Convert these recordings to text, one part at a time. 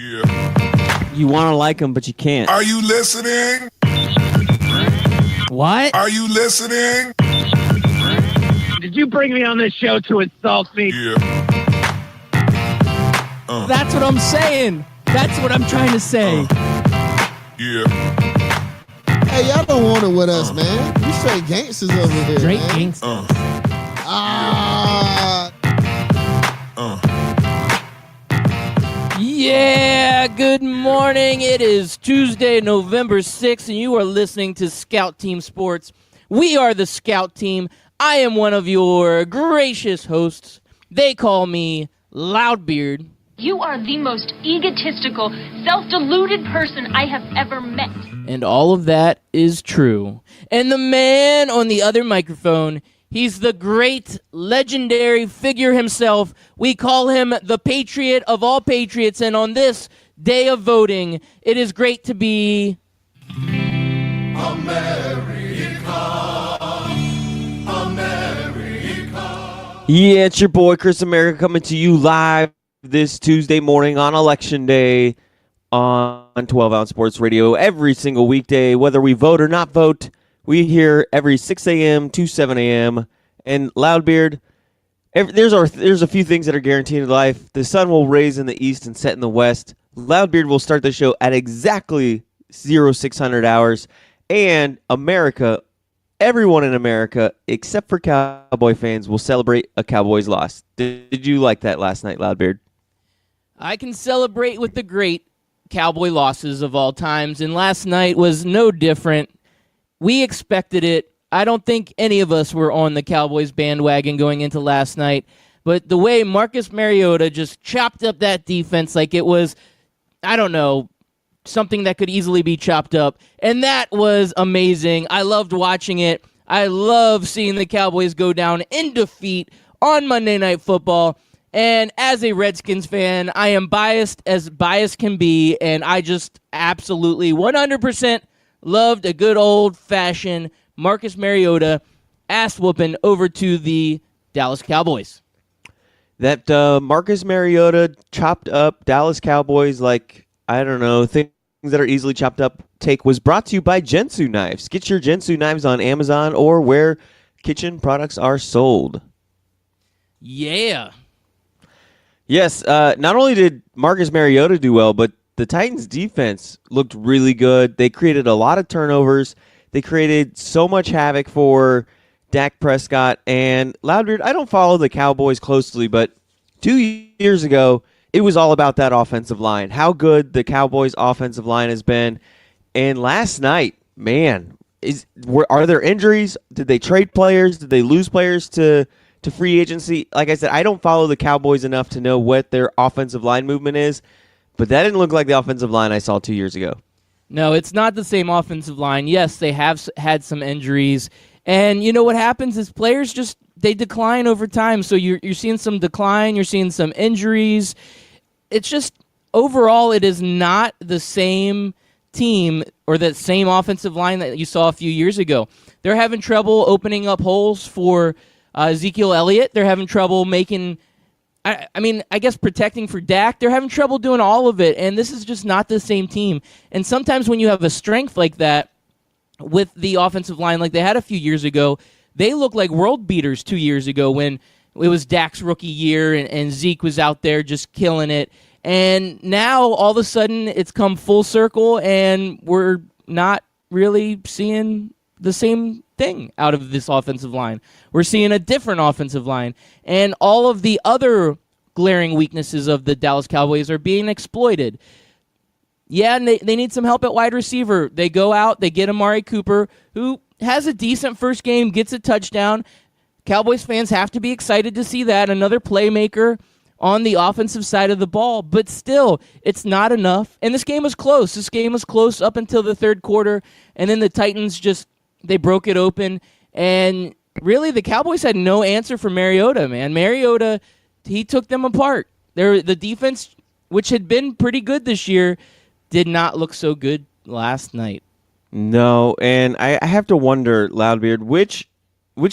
Yeah. You want to like him, but you can't. Are you listening? What? Are you listening? Did you bring me on this show to insult me? Yeah. That's what I'm saying. That's what I'm trying to say. Yeah. Hey, y'all don't want it with us, man. You straight gangsters over here. Straight man. gangsters. Yeah, good morning. It is Tuesday, November 6th, and you are listening to Scout Team Sports. We are the Scout Team. I am one of your gracious hosts. They call me Loudbeard. You are the most egotistical, self-deluded person I have ever met. And all of that is true. And the man on the other microphone, he's the great, legendary figure himself. We call him the Patriot of all patriots. And on this day of voting, it is great to be... Yeah, it's your boy, Chris America, coming to you live this Tuesday morning on Election Day on 12 Ounce Sports Radio every single weekday. Whether we vote or not vote, we here every 6 a.m. to 7 a.m. And Loudbeard, there's a few things that are guaranteed in life. The sun will rise in the east and set in the west. Loudbeard will start the show at exactly 0600 hours. And everyone in America, except for Cowboy fans, will celebrate a Cowboys loss. Did you like that last night, Loudbeard? I can celebrate with the great Cowboy losses of all times, and last night was no different. We expected it. I don't think any of us were on the Cowboys bandwagon going into last night, but the way Marcus Mariota just chopped up that defense like it was, I don't know, something that could easily be chopped up, and that was amazing. I loved watching it. I love seeing the Cowboys go down in defeat on Monday Night Football, and as a Redskins fan, I am biased as biased can be, and I just absolutely 100% loved a good old-fashioned Marcus Mariota ass-whooping over to the Dallas Cowboys. That Marcus Mariota chopped up Dallas Cowboys like, I don't know, things that are easily chopped up take was brought to you by Gensu Knives. Get your Gensu Knives on Amazon or where kitchen products are sold. Yeah. Yes, not only did Marcus Mariota do well, but the Titans' defense looked really good. They created a lot of turnovers. They created so much havoc for Dak Prescott. And Loudbeard, I don't follow the Cowboys closely, but 2 years ago, it was all about that offensive line, how good the Cowboys' offensive line has been. And last night, man, are there injuries? Did they trade players? Did they lose players to free agency? Like I said, I don't follow the Cowboys enough to know what their offensive line movement is, but that didn't look like the offensive line I saw 2 years ago. No, it's not the same offensive line. Yes, they have had some injuries. And you know what happens is players they decline over time. So you're seeing some decline, you're seeing some injuries. It's just overall it is not the same team or that same offensive line that you saw a few years ago. They're having trouble opening up holes for Ezekiel Elliott. They're having trouble making I guess protecting for Dak. They're having trouble doing all of it, and this is just not the same team. And sometimes when you have a strength like that with the offensive line like they had a few years ago, they look like world beaters 2 years ago when it was Dak's rookie year and Zeke was out there just killing it. And now all of a sudden it's come full circle and we're not really seeing the same thing out of this offensive line. We're seeing a different offensive line. And all of the other glaring weaknesses of the Dallas Cowboys are being exploited. Yeah, and they need some help at wide receiver. They go out, they get Amari Cooper, who has a decent first game, gets a touchdown. Cowboys fans have to be excited to see that. Another playmaker on the offensive side of the ball, but still, it's not enough. And this game was close. This game was close up until the third quarter, and then the Titans they broke it open. And really, the Cowboys had no answer for Mariota, man. Mariota, he took them apart. The defense, which had been pretty good this year, did not look so good last night. No, and I have to wonder, Loudbeard, which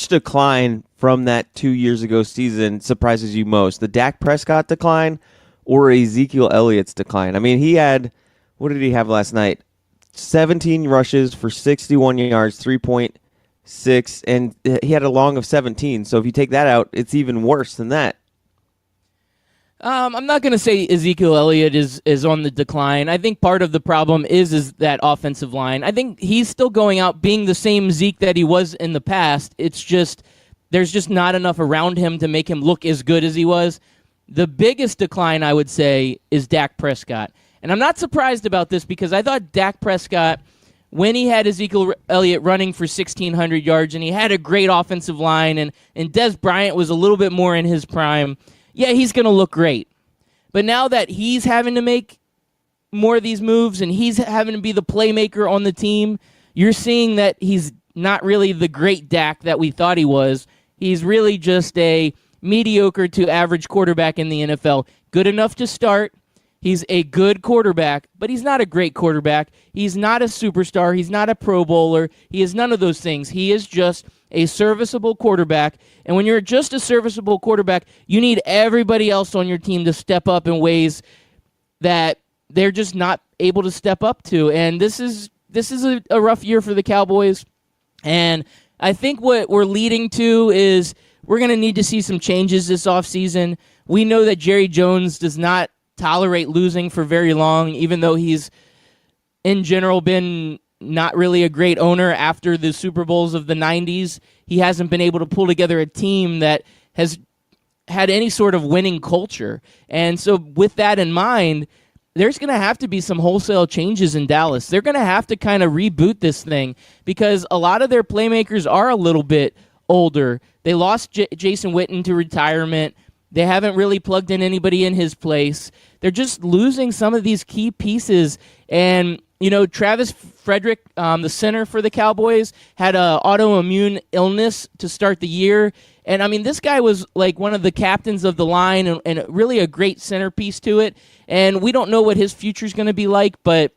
decline from that 2 years ago season surprises you most? The Dak Prescott decline or Ezekiel Elliott's decline. I mean, what did he have last night? 17 rushes for 61 yards, 3.6, and he had a long of 17. So if you take that out, it's even worse than that. I'm not going to say Ezekiel Elliott is on the decline. I think part of the problem is that offensive line. I think he's still going out being the same Zeke that he was in the past. It's just there's just not enough around him to make him look as good as he was. The biggest decline, I would say, is Dak Prescott. And I'm not surprised about this because I thought Dak Prescott, when he had Ezekiel Elliott running for 1,600 yards and he had a great offensive line and Dez Bryant was a little bit more in his prime, yeah, he's going to look great. But now that he's having to make more of these moves and he's having to be the playmaker on the team, you're seeing that he's not really the great Dak that we thought he was. He's really just a mediocre to average quarterback in the NFL. Good enough to start. He's a good quarterback, but he's not a great quarterback. He's not a superstar. He's not a Pro Bowler. He is none of those things. He is just a serviceable quarterback. And when you're just a serviceable quarterback, you need everybody else on your team to step up in ways that they're just not able to step up to. And this is a rough year for the Cowboys. And I think what we're leading to is we're going to need to see some changes this offseason. We know that Jerry Jones does not tolerate losing for very long, even though he's in general been not really a great owner after the Super Bowls of the 90s. He hasn't been able to pull together a team that has had any sort of winning culture. And so with that in mind, there's going to have to be some wholesale changes in Dallas. They're going to have to kind of reboot this thing because a lot of their playmakers are a little bit older. They lost Jason Witten to retirement. They haven't really plugged in anybody in his place. They're just losing some of these key pieces. And, Travis Frederick, the center for the Cowboys, had an autoimmune illness to start the year. And, this guy was like one of the captains of the line and really a great centerpiece to it. And we don't know what his future is going to be like, but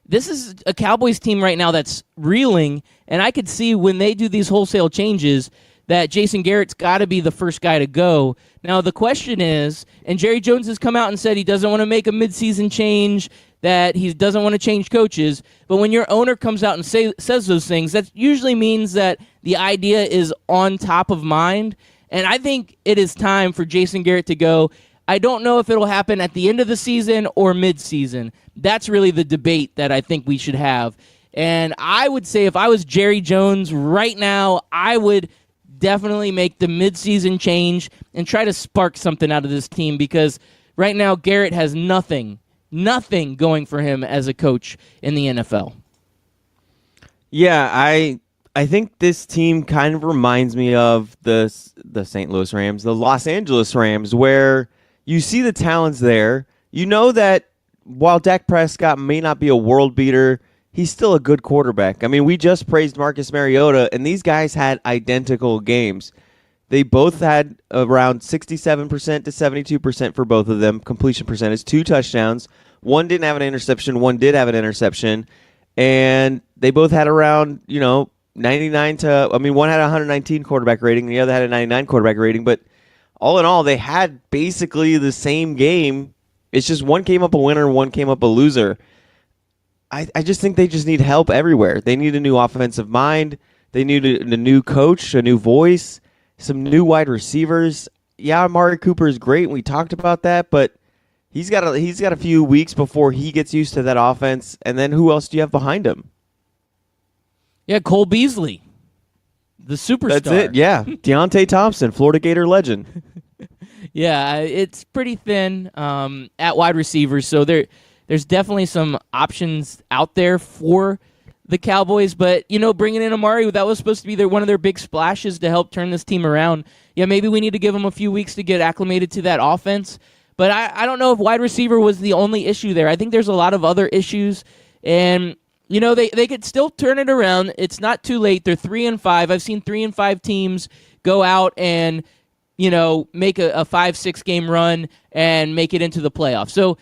this is a Cowboys team right now that's reeling. And I could see when they do these wholesale changes that Jason Garrett's got to be the first guy to go. Now, the question is, and Jerry Jones has come out and said he doesn't want to make a midseason change, that he doesn't want to change coaches, but when your owner comes out and says those things, that usually means that the idea is on top of mind, and I think it is time for Jason Garrett to go. I don't know if it'll happen at the end of the season or midseason. That's really the debate that I think we should have, and I would say if I was Jerry Jones right now, I would definitely make the midseason change and try to spark something out of this team because right now Garrett has nothing going for him as a coach in the NFL. Yeah, I think this team kind of reminds me of the St. Louis Rams, the Los Angeles Rams, where you see the talents there. You know that while Dak Prescott may not be a world beater, he's still a good quarterback. We just praised Marcus Mariota, and these guys had identical games. They both had around 67% to 72% for both of them, completion percentage, 2 touchdowns. One didn't have an interception, one did have an interception. And they both had around, 99 to, one had a 119 quarterback rating, the other had a 99 quarterback rating. But all in all, they had basically the same game. It's just one came up a winner, one came up a loser. I just think they just need help everywhere. They need a new offensive mind. They need a new coach, a new voice, some new wide receivers. Yeah, Amari Cooper is great. We talked about that, but he's got a few weeks before he gets used to that offense. And then who else do you have behind him? Yeah, Cole Beasley, the superstar. That's it. Yeah, Deontay Thompson, Florida Gator legend. Yeah, it's pretty thin at wide receivers, so there's definitely some options out there for the Cowboys, but, bringing in Amari, that was supposed to be one of their big splashes to help turn this team around. Yeah, maybe we need to give them a few weeks to get acclimated to that offense, but I don't know if wide receiver was the only issue there. I think there's a lot of other issues, and, they could still turn it around. It's not too late. They're 3-5. I've seen 3-5 teams go out and, make a 5-6 game run and make it into the playoffs. So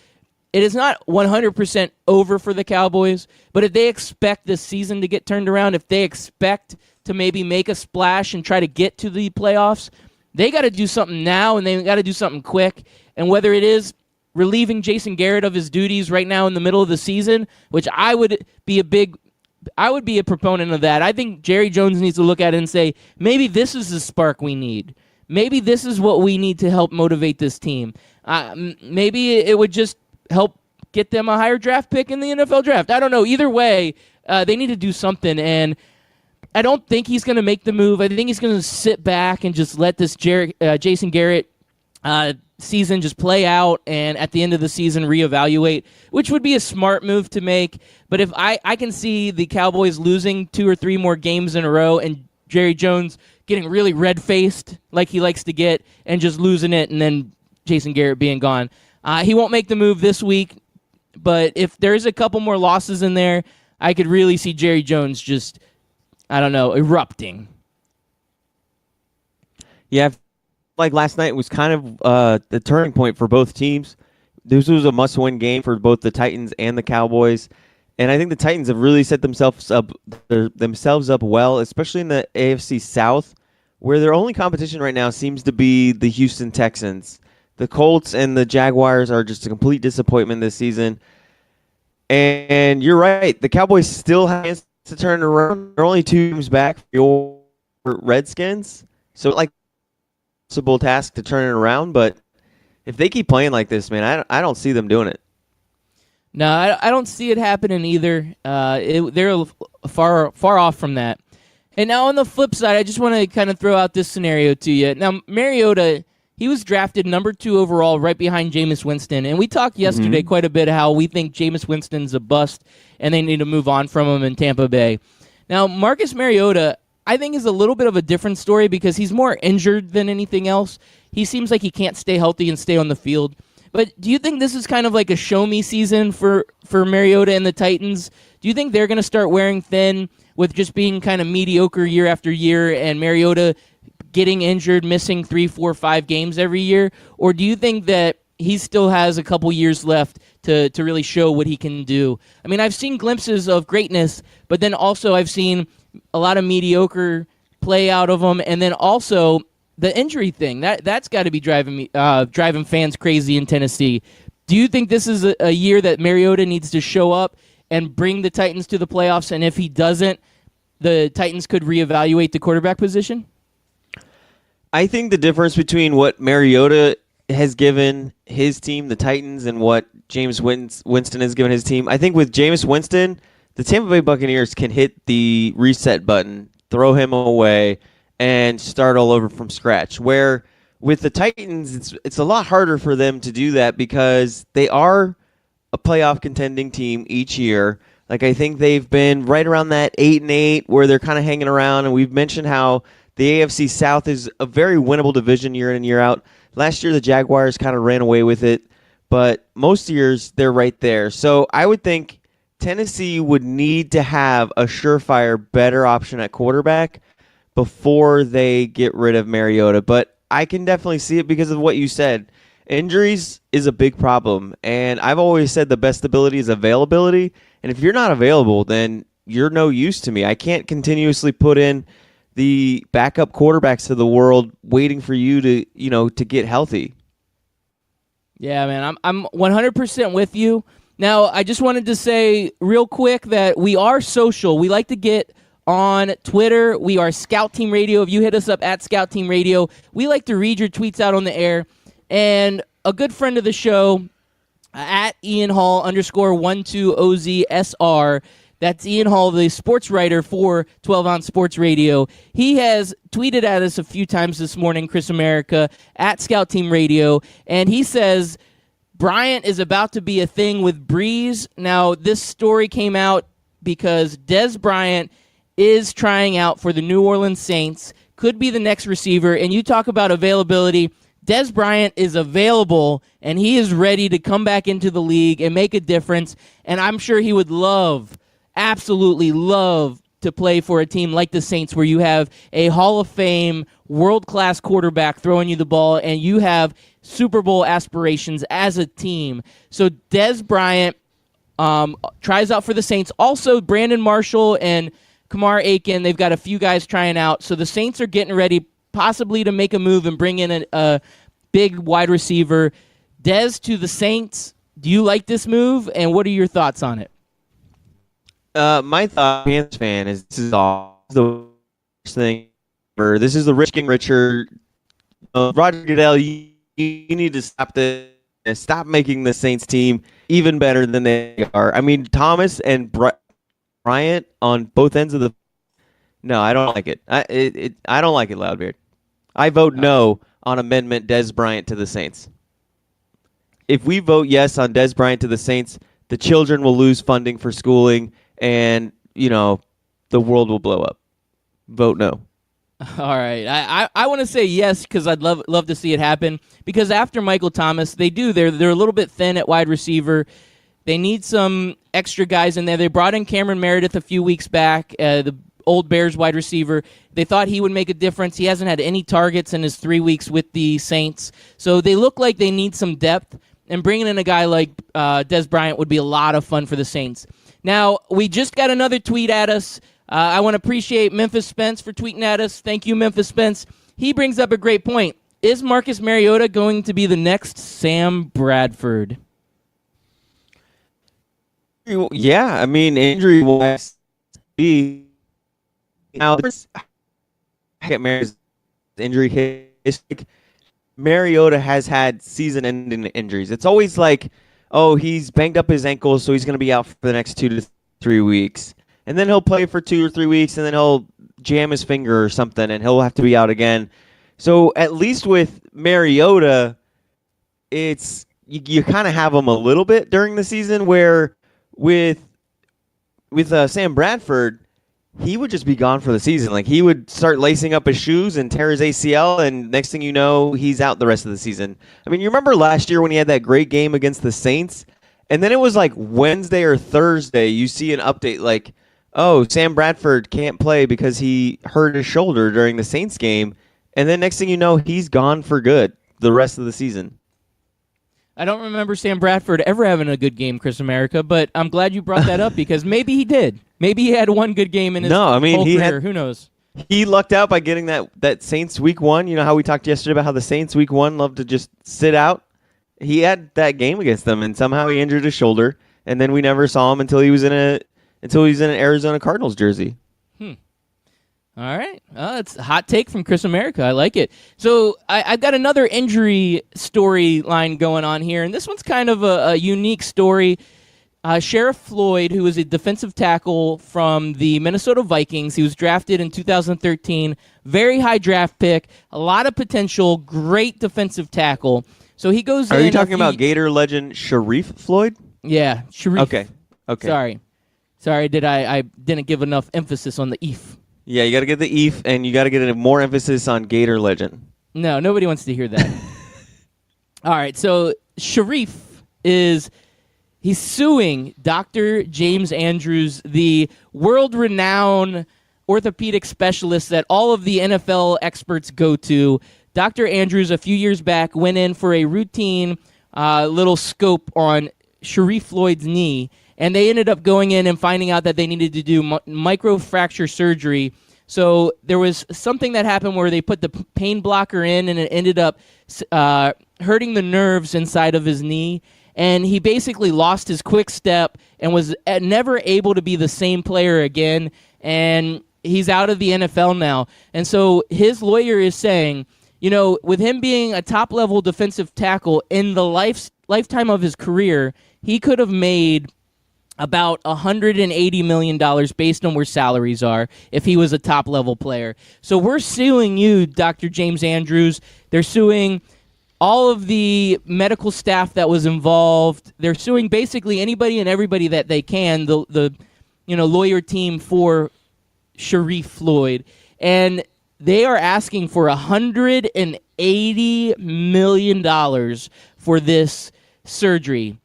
it is not 100% over for the Cowboys, but if they expect this season to get turned around, if they expect to maybe make a splash and try to get to the playoffs, they got to do something now, and they got to do something quick. And whether it is relieving Jason Garrett of his duties right now in the middle of the season, which I would be a proponent of that. I think Jerry Jones needs to look at it and say, maybe this is the spark we need. Maybe this is what we need to help motivate this team. Maybe it would just help get them a higher draft pick in the NFL draft. I don't know. Either way, they need to do something, and I don't think he's going to make the move. I think he's going to sit back and just let this Jason Garrett season just play out, and at the end of the season reevaluate, which would be a smart move to make. But if I can see the Cowboys losing 2 or 3 more games in a row and Jerry Jones getting really red-faced like he likes to get and just losing it, and then Jason Garrett being gone. He won't make the move this week, but if there's a couple more losses in there, I could really see Jerry Jones just, I don't know, erupting. Yeah, like last night was kind of the turning point for both teams. This was a must-win game for both the Titans and the Cowboys, and I think the Titans have really set themselves up well, especially in the AFC South, where their only competition right now seems to be the Houston Texans. The Colts and the Jaguars are just a complete disappointment this season. And you're right, the Cowboys still have a chance to turn it around. They're only 2 games back for your Redskins, so like possible task to turn it around, but if they keep playing like this, man, I don't see them doing it. No, I don't see it happening either. They're far off from that. And now on the flip side, I just want to kind of throw out this scenario to you. Now, Mariota, he was drafted number 2 overall right behind Jameis Winston, and we talked yesterday quite a bit how we think Jameis Winston's a bust and they need to move on from him in Tampa Bay. Now, Marcus Mariota, I think, is a little bit of a different story because he's more injured than anything else. He seems like he can't stay healthy and stay on the field. But do you think this is kind of like a show-me season for Mariota and the Titans? Do you think they're going to start wearing thin with just being kind of mediocre year after year and Mariota getting injured, missing 3, 4, 5 games every year? Or do you think that he still has a couple years left to really show what he can do? I mean, I've seen glimpses of greatness, but then also I've seen a lot of mediocre play out of him, and then also the injury thing. That's got to be driving fans crazy in Tennessee. Do you think this is a year that Mariota needs to show up and bring the Titans to the playoffs, and if he doesn't, the Titans could reevaluate the quarterback position? I think the difference between what Mariota has given his team, the Titans, and what Jameis Winston has given his team, I think with Jameis Winston, the Tampa Bay Buccaneers can hit the reset button, throw him away, and start all over from scratch. Where with the Titans, it's a lot harder for them to do that because they are a playoff contending team each year. Like, I think they've been right around that 8-8 where they're kind of hanging around, and we've mentioned how the AFC South is a very winnable division year in and year out. Last year, the Jaguars kind of ran away with it, but most years, they're right there. So I would think Tennessee would need to have a surefire, better option at quarterback before they get rid of Mariota. But I can definitely see it because of what you said. Injuries is a big problem, and I've always said the best ability is availability, and if you're not available, then you're no use to me. I can't continuously put in the backup quarterbacks of the world waiting for you to get healthy. Yeah, man, I'm 100% with you. Now, I just wanted to say real quick that we are social. We like to get on Twitter. We are Scout Team Radio. If you hit us up at Scout Team Radio, we like to read your tweets out on the air. And a good friend of the show, at Ian Hall _12OZSR, that's Ian Hall, the sports writer for 12 Ounce Sports Radio. He has tweeted at us a few times this morning, Chris America, at Scout Team Radio, and he says Bryant is about to be a thing with Breeze. Now, this story came out because Dez Bryant is trying out for the New Orleans Saints, could be the next receiver, and you talk about availability. Dez Bryant is available, and he is ready to come back into the league and make a difference, and I'm sure he would absolutely love to play for a team like the Saints where you have a Hall of Fame, world-class quarterback throwing you the ball, and you have Super Bowl aspirations as a team. So Dez Bryant tries out for the Saints. Also, Brandon Marshall and Kamar Aiken, they've got a few guys trying out. So the Saints are getting ready possibly to make a move and bring in a big wide receiver. Dez to the Saints. Do you like this move, and what are your thoughts on it? My thought, Panthers fan, is this is all the worst thing ever. This is the rich getting richer. Roger Goodell, you need to stop making the Saints team even better than they are. I mean, Thomas and Bryant on both ends of the. No, I don't like it. I don't like it, Loudbeard. I vote no on amendment Dez Bryant to the Saints. If we vote yes on Dez Bryant to the Saints, the children will lose funding for schooling, and the world will blow up. Vote no. All right, I want to say yes because I'd love to see it happen. Because after Michael Thomas, they're a little bit thin at wide receiver. They need some extra guys in there. They brought in Cameron Meredith a few weeks back, the old Bears wide receiver. They thought he would make a difference. He hasn't had any targets in his 3 weeks with the Saints, so they look like they need some depth. And bringing in a guy like Dez Bryant would be a lot of fun for the Saints. Now, we just got another tweet at us. I want to appreciate Memphis Spence for tweeting at us. Thank you, Memphis Spence. He brings up a great point. Is Marcus Mariota going to be the next Sam Bradford? Yeah, I mean, injury-wise, now get Mariota's injury history. Mariota has had season-ending injuries. It's always like, oh, he's banged up his ankle, so he's going to be out for the next 2 to 3 weeks. And then he'll play for 2 or 3 weeks, and then he'll jam his finger or something, and he'll have to be out again. So at least with Mariota, it's you kind of have him a little bit during the season, where with Sam Bradford, he would just be gone for the season. Like, he would start lacing up his shoes and tear his ACL, and next thing you know, he's out the rest of the season. I mean, you remember last year when he had that great game against the Saints? And then it was like Wednesday or Thursday, you see an update like, oh, Sam Bradford can't play because he hurt his shoulder during the Saints game. And then next thing you know, he's gone for good the rest of the season. I don't remember Sam Bradford ever having a good game, Chris America, but I'm glad you brought that up because maybe he did. Maybe he had one good game in his whole career. Who knows? He lucked out by getting that Saints week 1. You know how we talked yesterday about how the Saints week 1 love to just sit out? He had that game against them, and somehow he injured his shoulder, and then we never saw him until he was in an Arizona Cardinals jersey. All right. That's a hot take from Chris America. I like it. So I've got another injury storyline going on here, and this one's kind of a unique story. Sheriff Floyd, who is a defensive tackle from the Minnesota Vikings, he was drafted in 2013, very high draft pick, a lot of potential, great defensive tackle. So he goes in. Are you talking about Gator legend Sharif Floyd? Yeah, Sharif. Okay. Sorry, I didn't give enough emphasis on the EF. Yeah, you got to get the EF, and you got to get more emphasis on Gator legend. No, nobody wants to hear that. All right, so Sharif he's suing Dr. James Andrews, the world-renowned orthopedic specialist that all of the NFL experts go to. Dr. Andrews, a few years back, went in for a routine little scope on Sharif Floyd's knee, and they ended up going in and finding out that they needed to do microfracture surgery. So there was something that happened where they put the pain blocker in, and it ended up hurting the nerves inside of his knee. And he basically lost his quick step and was never able to be the same player again. And he's out of the NFL now. And so his lawyer is saying, with him being a top-level defensive tackle in the lifetime of his career, he could have made about $180 million based on where salaries are if he was a top-level player. So we're suing you, Dr. James Andrews. They're suing all of the medical staff that was involved. They're suing basically anybody and everybody that they can, the lawyer team for Sharif Floyd. And they are asking for $180 million for this surgery.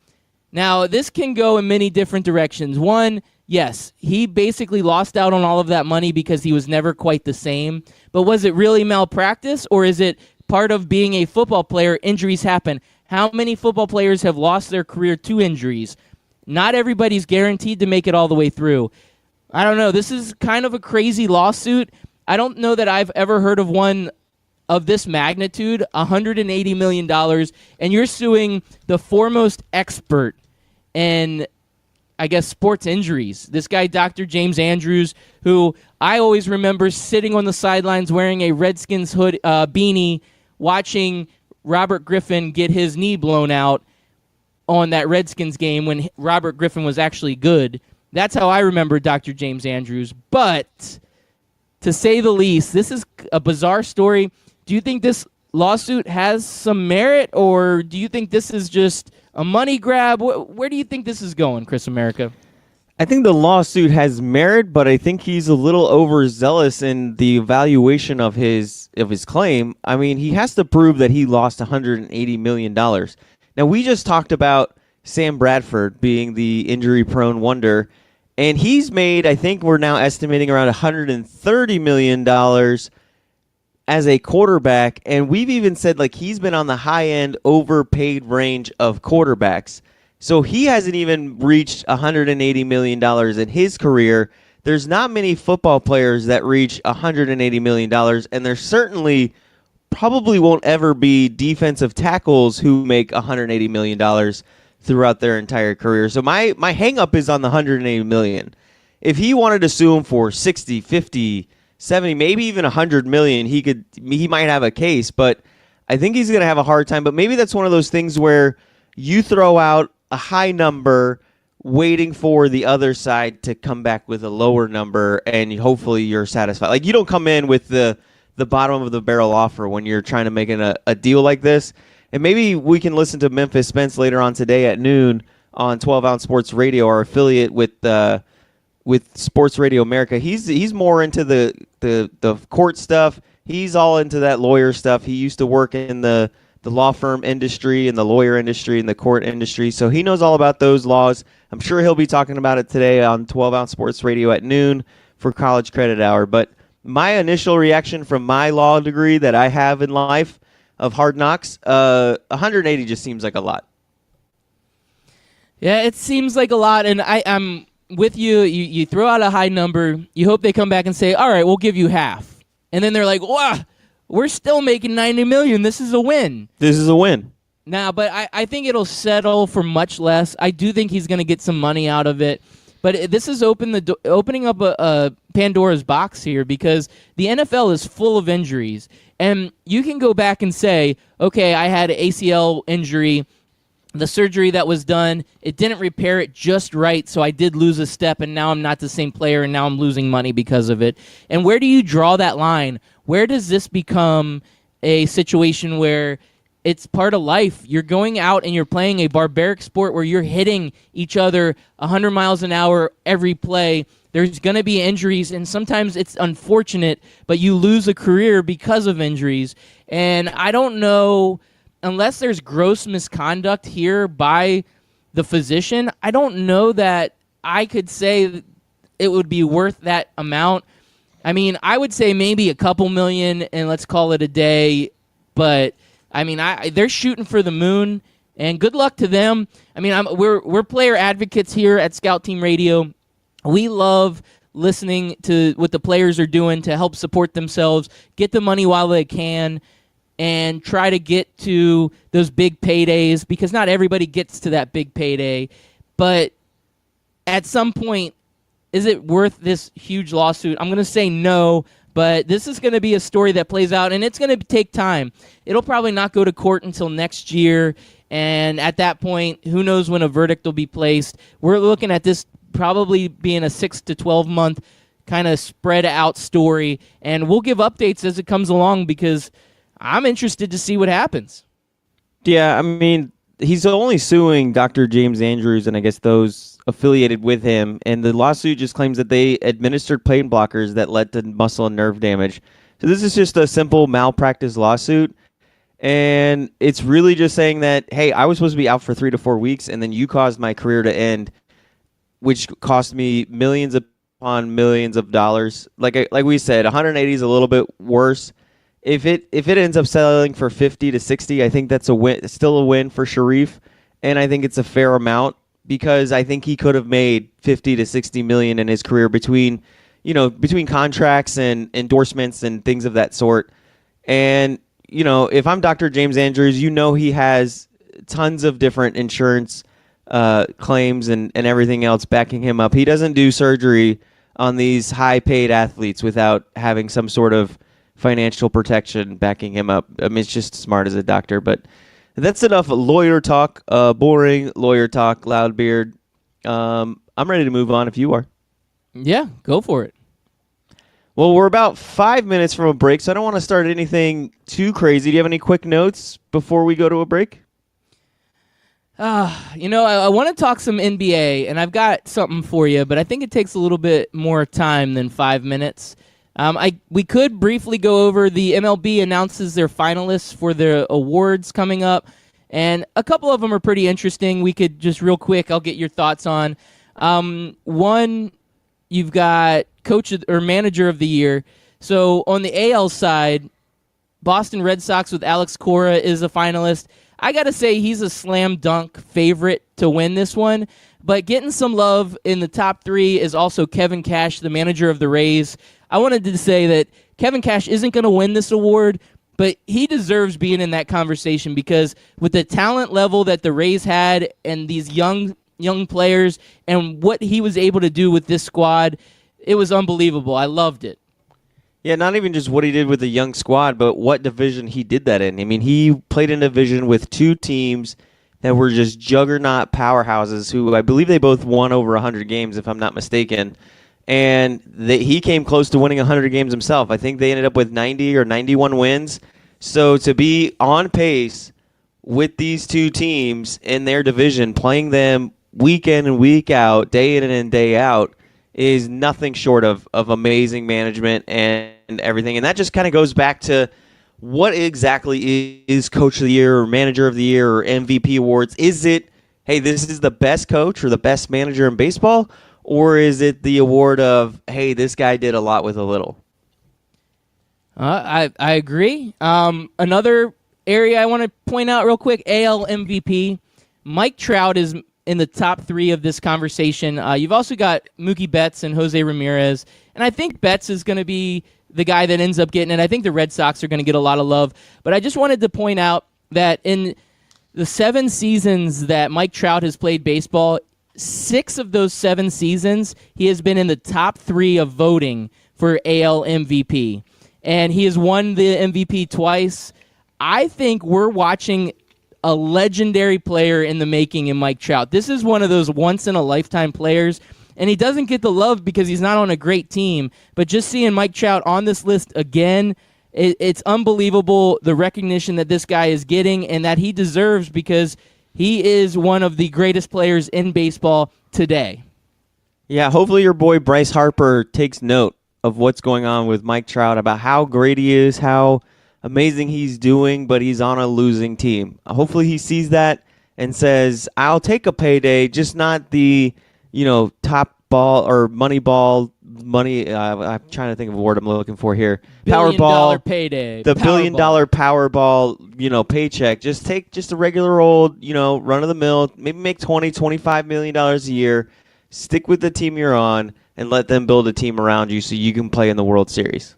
Now, this can go in many different directions. One, yes, he basically lost out on all of that money because he was never quite the same. But was it really malpractice, or is it part of being a football player? Injuries happen. How many football players have lost their career to injuries? Not everybody's guaranteed to make it all the way through. I don't know. This is kind of a crazy lawsuit. I don't know that I've ever heard of one of this magnitude, $180 million, and you're suing the foremost expert in, I guess, sports injuries. This guy, Dr. James Andrews, who I always remember sitting on the sidelines wearing a Redskins hood beanie, watching Robert Griffin get his knee blown out on that Redskins game when Robert Griffin was actually good. That's how I remember Dr. James Andrews. But to say the least, this is a bizarre story. Do you think this lawsuit has some merit, or do you think this is just a money grab? Where do you think this is going, Chris America? I think the lawsuit has merit, but I think he's a little overzealous in the evaluation of his claim. I mean, he has to prove that he lost $180 million. Now, we just talked about Sam Bradford being the injury-prone wonder, and he's made, I think we're now estimating around $130 million as a quarterback, and we've even said like he's been on the high-end overpaid range of quarterbacks. So he hasn't even reached $180 million in his career. There's not many football players that reach $180 million, and there certainly probably won't ever be defensive tackles who make $180 million throughout their entire career. So my hang-up is on the $180 million. If he wanted to sue him for 60, 50, 70, maybe even $100 million, he might have a case, but I think he's going to have a hard time. But maybe that's one of those things where you throw out a high number waiting for the other side to come back with a lower number, and hopefully you're satisfied. Like, you don't come in with the bottom of the barrel offer when you're trying to make a deal like this. And maybe we can listen to Memphis Spence later on today at noon on 12 Ounce Sports Radio, our affiliate with Sports Radio America. He's more into the court stuff. He's all into that lawyer stuff. He used to work in the law firm industry and the lawyer industry and the court industry, so he knows all about those laws. I'm sure he'll be talking about it today on 12 Ounce Sports Radio at noon for College Credit Hour. But my initial reaction from my law degree that I have in life of Hard Knocks, 180 just seems like a lot. Yeah, it seems like a lot, and I'm with you. You throw out a high number, you hope they come back and say, all right, we'll give you half. And then they're like, wow, we're still making $90 million. This is a win. This is a win. Now, but I think it'll settle for much less. I do think he's going to get some money out of it. But this is opening up a Pandora's box here, because the NFL is full of injuries. And you can go back and say, okay, I had an ACL injury. The surgery that was done, it didn't repair it just right, so I did lose a step, and now I'm not the same player, and now I'm losing money because of it. And where do you draw that line? Where does this become a situation where it's part of life? You're going out and you're playing a barbaric sport where you're hitting each other 100 miles an hour every play. There's going to be injuries, and sometimes it's unfortunate, but you lose a career because of injuries. And I don't know, unless there's gross misconduct here by the physician, I don't know that I could say it would be worth that amount. I mean, I would say maybe a couple million, and let's call it a day. But I mean, they're shooting for the moon, and good luck to them. I mean, we're player advocates here at Scout Team Radio. We love listening to what the players are doing to help support themselves, get the money while they can, and try to get to those big paydays, because not everybody gets to that big payday. But at some point, is it worth this huge lawsuit? I'm going to say no, but this is going to be a story that plays out, and it's going to take time. It'll probably not go to court until next year, and at that point, who knows when a verdict will be placed. We're looking at this probably being a 6 to 12 month kind of spread out story, and we'll give updates as it comes along, because I'm interested to see what happens. Yeah, I mean, he's only suing Dr. James Andrews and I guess those affiliated with him, and the lawsuit just claims that they administered pain blockers that led to muscle and nerve damage. So this is just a simple malpractice lawsuit, and it's really just saying that, hey, I was supposed to be out for 3 to 4 weeks, and then you caused my career to end, which cost me millions upon millions of dollars. Like we said, 180 is a little bit worse. If it ends up selling for 50 to 60, I think that's a win. It's still a win for Sharif, and I think it's a fair amount, because I think he could have made 50 to 60 million in his career between contracts and endorsements and things of that sort. And, if I'm Dr. James Andrews, he has tons of different insurance claims and everything else backing him up. He doesn't do surgery on these high-paid athletes without having some sort of financial protection backing him up. I mean, it's just smart as a doctor. But that's enough lawyer talk, boring lawyer talk, Loudbeard. I'm ready to move on if you are. Yeah, go for it. Well, we're about 5 minutes from a break, so I don't want to start anything too crazy. Do you have any quick notes before we go to a break? I want to talk some NBA, and I've got something for you, but I think it takes a little bit more time than 5 minutes. We could briefly go over the MLB announces their finalists for their awards coming up, and a couple of them are pretty interesting. We could just real quick, I'll get your thoughts on. One, you've got coach or manager of the year. So on the AL side, Boston Red Sox with Alex Cora is a finalist. I got to say he's a slam dunk favorite to win this one, but getting some love in the top three is also Kevin Cash, the manager of the Rays. I wanted to say that Kevin Cash isn't going to win this award, but he deserves being in that conversation because with the talent level that the Rays had and these young players and what he was able to do with this squad, it was unbelievable. I loved it. Yeah, not even just what he did with the young squad, but what division he did that in. I mean, he played in a division with two teams that were just juggernaut powerhouses who I believe they both won over 100 games, if I'm not mistaken. And he came close to winning 100 games himself. I think they ended up with 90 or 91 wins. So to be on pace with these two teams in their division, playing them week in and week out, day in and day out, is nothing short of amazing management and everything. And that just kind of goes back to what exactly is Coach of the Year or Manager of the Year or MVP awards. Is it, hey, this is the best coach or the best manager in baseball? Or is it the award of, hey, this guy did a lot with a little? I agree. Another area I want to point out real quick, AL MVP. Mike Trout is in the top three of this conversation. You've also got Mookie Betts and Jose Ramirez. And I think Betts is going to be the guy that ends up getting it. I think the Red Sox are going to get a lot of love. But I just wanted to point out that in the 7 seasons that Mike Trout has played baseball, 6 of those 7 seasons, he has been in the top 3 of voting for AL MVP. And he has won the MVP twice. I think we're watching a legendary player in the making in Mike Trout. This is one of those once-in-a-lifetime players, and he doesn't get the love because he's not on a great team. But just seeing Mike Trout on this list again, it's unbelievable the recognition that this guy is getting and that he deserves because he is one of the greatest players in baseball today. Yeah, hopefully your boy Bryce Harper takes note of what's going on with Mike Trout, about how great he is, how amazing he's doing, but he's on a losing team. Hopefully he sees that and says, I'll take a payday, just not the, top ball or money. I'm trying to think of a word I'm looking for here. Powerball payday. The $1 billion Powerball, paycheck. Just take just a regular old, run of the mill, maybe make $20-25 million a year. Stick with the team you're on and let them build a team around you so you can play in the World Series.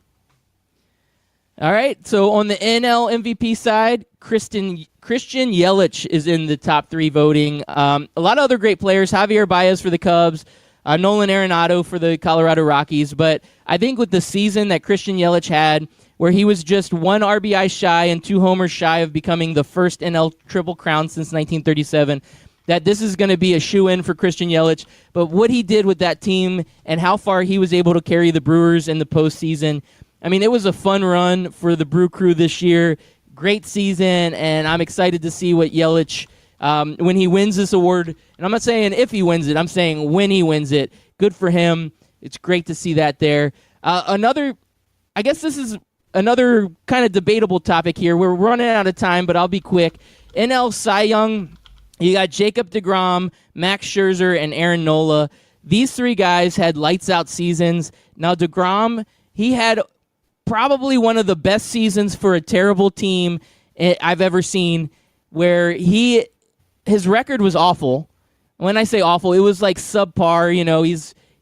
All right, so on the NL MVP side, Christian Yelich is in the top 3 voting. A lot of other great players, Javier Baez for the Cubs, Nolan Arenado for the Colorado Rockies. But I think with the season that Christian Yelich had, where he was just 1 RBI shy and 2 homers shy of becoming the first NL Triple Crown since 1937, that this is going to be a shoe-in for Christian Yelich. But what he did with that team and how far he was able to carry the Brewers in the postseason, I mean, it was a fun run for the Brew Crew this year. Great season, and I'm excited to see what Yelich, when he wins this award. And I'm not saying if he wins it, I'm saying when he wins it. Good for him. It's great to see that there. I guess this is another kind of debatable topic here. We're running out of time, but I'll be quick. NL Cy Young, you got Jacob deGrom, Max Scherzer, and Aaron Nola. These 3 guys had lights-out seasons. Now, deGrom, he had probably one of the best seasons for a terrible team I've ever seen, where his record was awful. When I say awful, it was like subpar.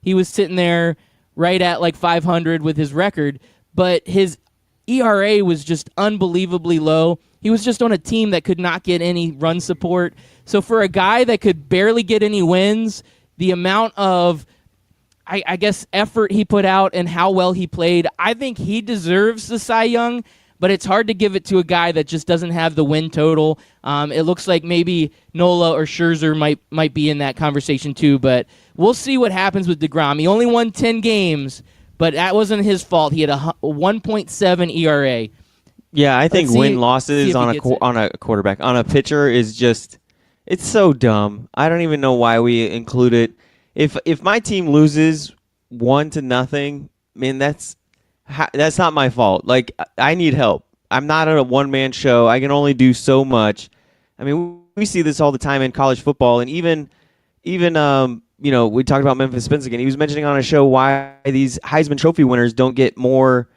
He was sitting there right at like 500 with his record, but his ERA was just unbelievably low. He was just on a team that could not get any run support. So for a guy that could barely get any wins, the amount of, I guess, effort he put out and how well he played, I think he deserves the Cy Young, but it's hard to give it to a guy that just doesn't have the win total. It looks like maybe Nola or Scherzer might be in that conversation too, but we'll see what happens with DeGrom. He only won 10 games, but that wasn't his fault. He had a 1.7 ERA. Yeah, I think win-losses on a quarterback, on a pitcher is just, it's so dumb. I don't even know why we include it. If my team loses 1-0, man, that's not my fault. Like, I need help. I'm not on a one-man show. I can only do so much. I mean, we see this all the time in college football, and even we talked about Memphis Spence again. He was mentioning on a show why these Heisman Trophy winners don't get more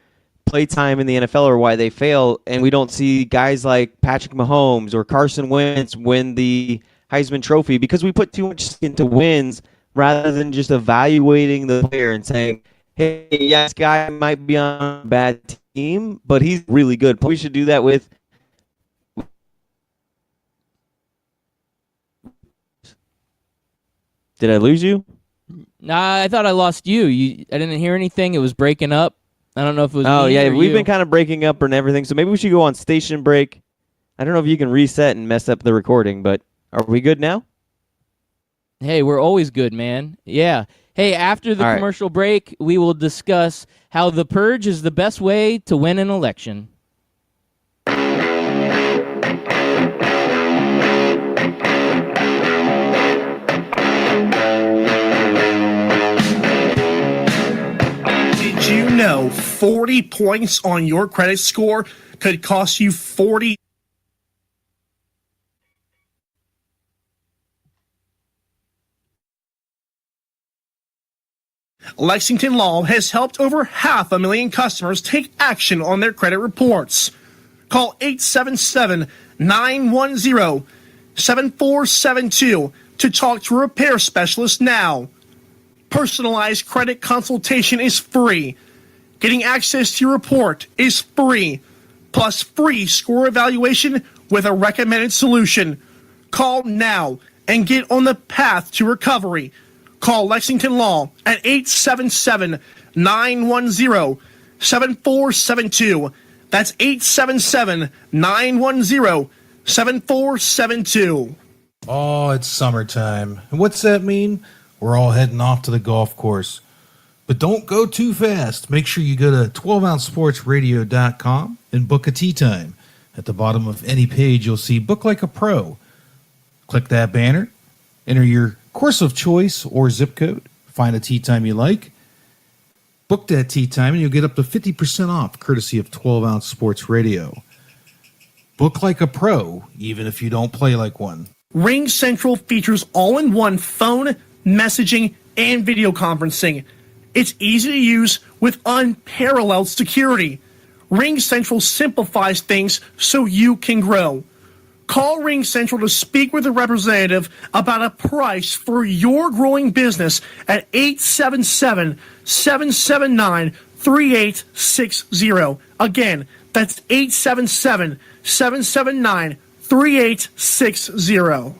play time in the NFL or why they fail, and we don't see guys like Patrick Mahomes or Carson Wentz win the Heisman Trophy because we put too much into wins rather than just evaluating the player and saying, hey, yeah, this guy might be on a bad team, but he's really good. We should do that with. Did I lose you? Nah, I thought I lost you. I didn't hear anything. It was breaking up. I don't know if it was me or we've you. been kind of breaking up and everything, so maybe we should go on station break. I don't know if you can reset and mess up the recording, but are we good now? Hey, we're always good, man. Yeah. Hey, after the commercial break, we will discuss how the purge is the best way to win an election. Did you know 40 points on your credit score could cost you $40? Lexington Law has helped over 500,000 customers take action on their credit reports. Call 877-910-7472 to talk to a repair specialist now. Personalized credit consultation is free. Getting access to your report is free. Plus free score evaluation with a recommended solution. Call now and get on the path to recovery. Call Lexington Law at 877-910-7472. That's 877-910-7472. Oh, it's summertime. And what's that mean? We're all heading off to the golf course. But don't go too fast. Make sure you go to 12ouncesportsradio.com and book a tee time. At the bottom of any page, you'll see Book Like a Pro. Click that banner, enter your course of choice or zip code, find a tee time you like, book that tee time, and you'll get up to 50% off, courtesy of 12-Ounce Sports Radio. Book like a pro, even if you don't play like one. Ring Central features all-in-one phone, messaging, and video conferencing. It's easy to use with unparalleled security. Ring Central simplifies things so you can grow. Call Ring Central to speak with a representative about a price for your growing business at 877-779-3860. Again, that's 877-779-3860.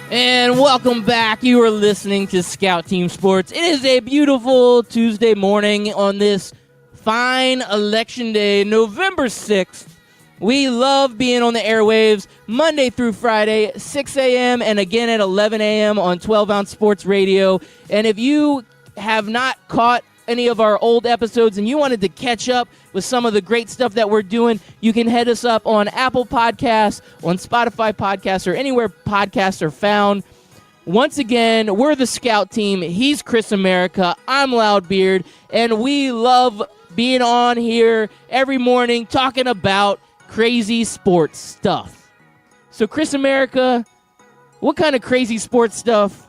And welcome back. You are listening to Scout Team Sports. It is a beautiful Tuesday morning on this fine election day, November 6th. We love being on the airwaves Monday through Friday, 6 a.m. and again at 11 a.m. on 12-Ounce Sports Radio. And if you have not caught any of our old episodes and you wanted to catch up with some of the great stuff that we're doing, you can head us up on Apple Podcasts, on Spotify Podcasts, or anywhere podcasts are found. Once again, we're the Scout Team. He's Chris America. I'm Loudbeard. And we love being on here every morning talking about crazy sports stuff. So, Chris America, what kind of crazy sports stuff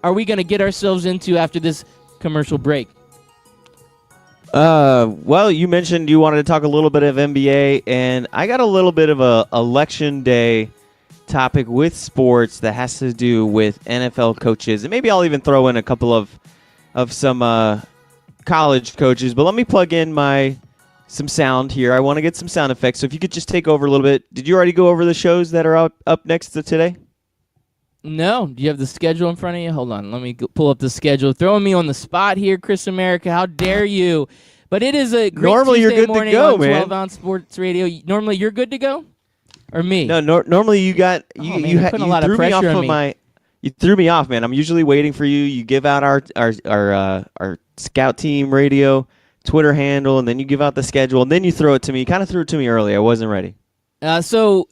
are we going to get ourselves into after this commercial break? Well, you mentioned you wanted to talk a little bit of NBA, and I got a little bit of a election day topic with sports that has to do with NFL coaches, and maybe I'll even throw in a couple of some college coaches. But let me plug in some sound here. I want to get some sound effects. So if you could just take over a little bit. Did you already go over the shows that are up next to today? No. Do you have the schedule in front of you? Hold on. Let me pull up the schedule. Throwing me on the spot here, Chris America. How dare you? But it is a great Normally Tuesday you're good to morning go, on man. 12-ounce Sports Radio. Normally you're good to go? Or me? No, normally you got Oh, you man, you, you're putting a lot of threw me pressure off on of me. my. You threw me off, man. I'm usually waiting for you. You give out our scout team radio Twitter handle, and then you give out the schedule, and then you throw it to me. You kind of threw it to me early. I wasn't ready. So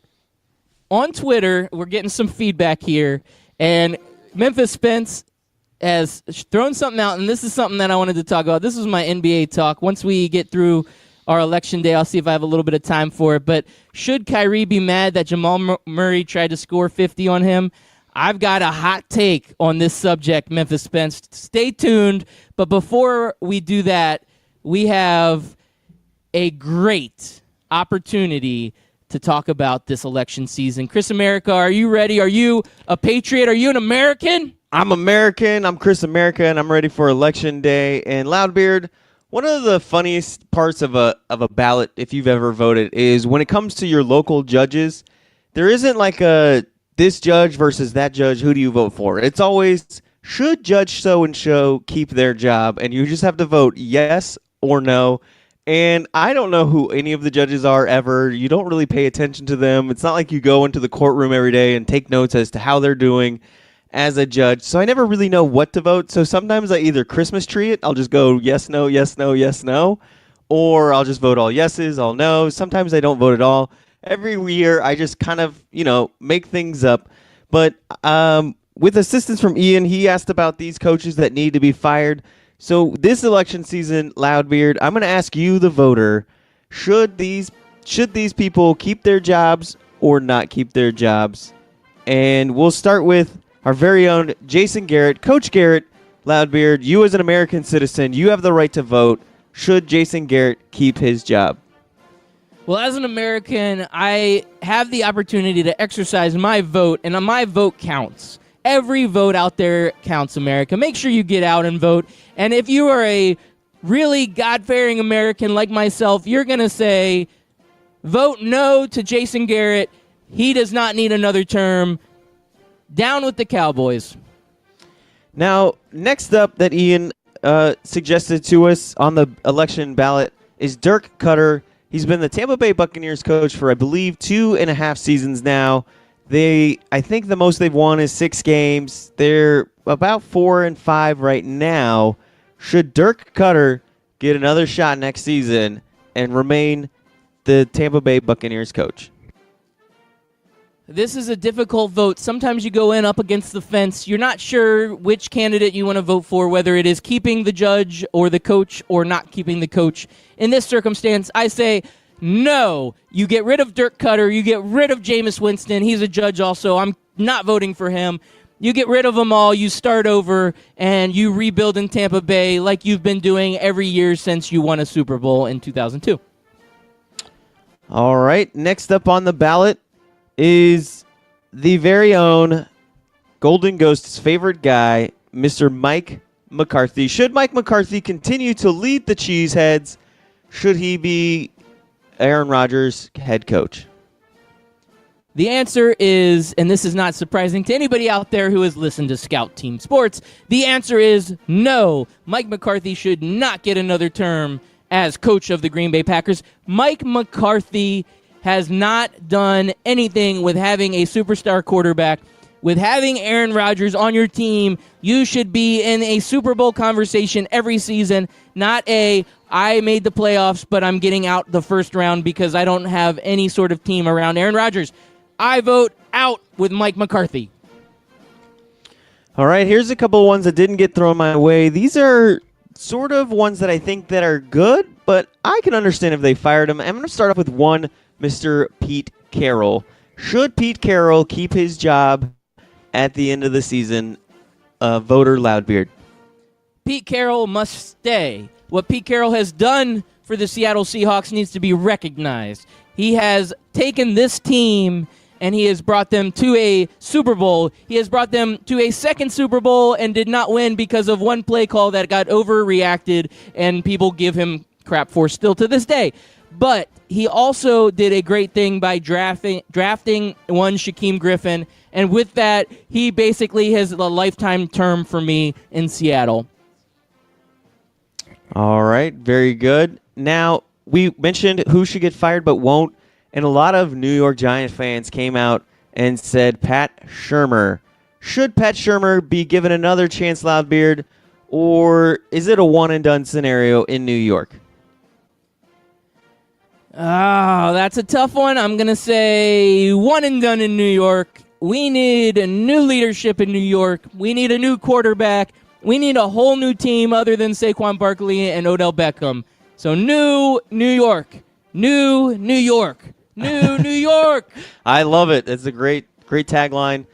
on Twitter, we're getting some feedback here, and Memphis Spence has thrown something out, and this is something that I wanted to talk about. This is my NBA talk. Once we get through our election day, I'll see if I have a little bit of time for it. But should Kyrie be mad that Jamal Murray tried to score 50 on him? I've got a hot take on this subject, Memphis Spence. Stay tuned. But before we do that, we have a great opportunity to talk about this election season. Chris America, are you ready? Are you a patriot? Are you an American? I'm American. I'm Chris America, and I'm ready for election day. And Loudbeard, one of the funniest parts of a ballot, if you've ever voted, is when it comes to your local judges, there isn't like a this judge versus that judge. Who do you vote for? It's always, should Judge so-and-so keep their job? And you just have to vote yes or no. And I don't know who any of the judges are ever. You don't really pay attention to them. It's not like you go into the courtroom every day and take notes as to how they're doing as a judge. So I never really know what to vote. So sometimes I either Christmas tree it. I'll just go yes, no, yes, no, yes, no. Or I'll just vote all yeses, all no's. Sometimes I don't vote at all. Every year I just kind of, make things up. But with assistance from Ian, he asked about these coaches that need to be fired. So this election season, Loudbeard, I'm going to ask you, the voter, should these people keep their jobs or not keep their jobs? And we'll start with our very own Jason Garrett. Coach Garrett, Loudbeard, you as an American citizen, you have the right to vote. Should Jason Garrett keep his job? Well, as an American, I have the opportunity to exercise my vote, and my vote counts. Every vote out there counts, America. Make sure you get out and vote. And if you are a really God-fearing American like myself, you're going to say, vote no to Jason Garrett. He does not need another term. Down with the Cowboys. Now, next up that Ian suggested to us on the election ballot is Dirk Cutter. He's been the Tampa Bay Buccaneers coach for, I believe, 2.5 seasons now. I think the most they've won is 6 games. They're about 4-5 right now. Should Dirk Cutter get another shot next season and remain the Tampa Bay Buccaneers coach? This is a difficult vote. Sometimes you go in up against the fence. You're not sure which candidate you want to vote for, whether it is keeping the judge or the coach or not keeping the coach. In this circumstance, I say no. You get rid of Dirk Cutter. You get rid of Jameis Winston. He's a judge also. I'm not voting for him. You get rid of them all. You start over, and you rebuild in Tampa Bay like you've been doing every year since you won a Super Bowl in 2002. All right. Next up on the ballot is the very own Golden Ghost's favorite guy, Mr. Mike McCarthy. Should Mike McCarthy continue to lead the Cheeseheads? Should he be Aaron Rodgers' head coach? The answer is, and this is not surprising to anybody out there who has listened to Scout Team Sports, the answer is no. Mike McCarthy should not get another term as coach of the Green Bay Packers. Mike McCarthy has not done anything with having a superstar quarterback. With having Aaron Rodgers on your team, you should be in a Super Bowl conversation every season, not I made the playoffs, but I'm getting out the first round because I don't have any sort of team around Aaron Rodgers. I vote out with Mike McCarthy. All right, here's a couple of ones that didn't get thrown my way. These are sort of ones that I think that are good, but I can understand if they fired him. I'm going to start off with one, Mr. Pete Carroll. Should Pete Carroll keep his job at the end of the season? Voter Loudbeard. Pete Carroll must stay. what Pete Carroll has done for the Seattle Seahawks needs to be recognized. He has taken this team and he has brought them to a Super Bowl. He has brought them to a second Super Bowl and did not win because of one play call that got overreacted and people give him crap for still to this day. But he also did a great thing by drafting one Shaquem Griffin, and with that, he basically has a lifetime term for me in Seattle. All right, very good. Now, we mentioned who should get fired but won't, and a lot of New York Giants fans came out and said Pat Shurmur. Should Pat Shurmur be given another chance, Loudbeard, or is it a one-and-done scenario in New York? Oh, that's a tough one. I'm going to say one and done in New York. We need a new leadership in New York. We need a new quarterback. We need a whole new team other than Saquon Barkley and Odell Beckham. So new New York. New New York. New New York. I love it. It's a great tagline.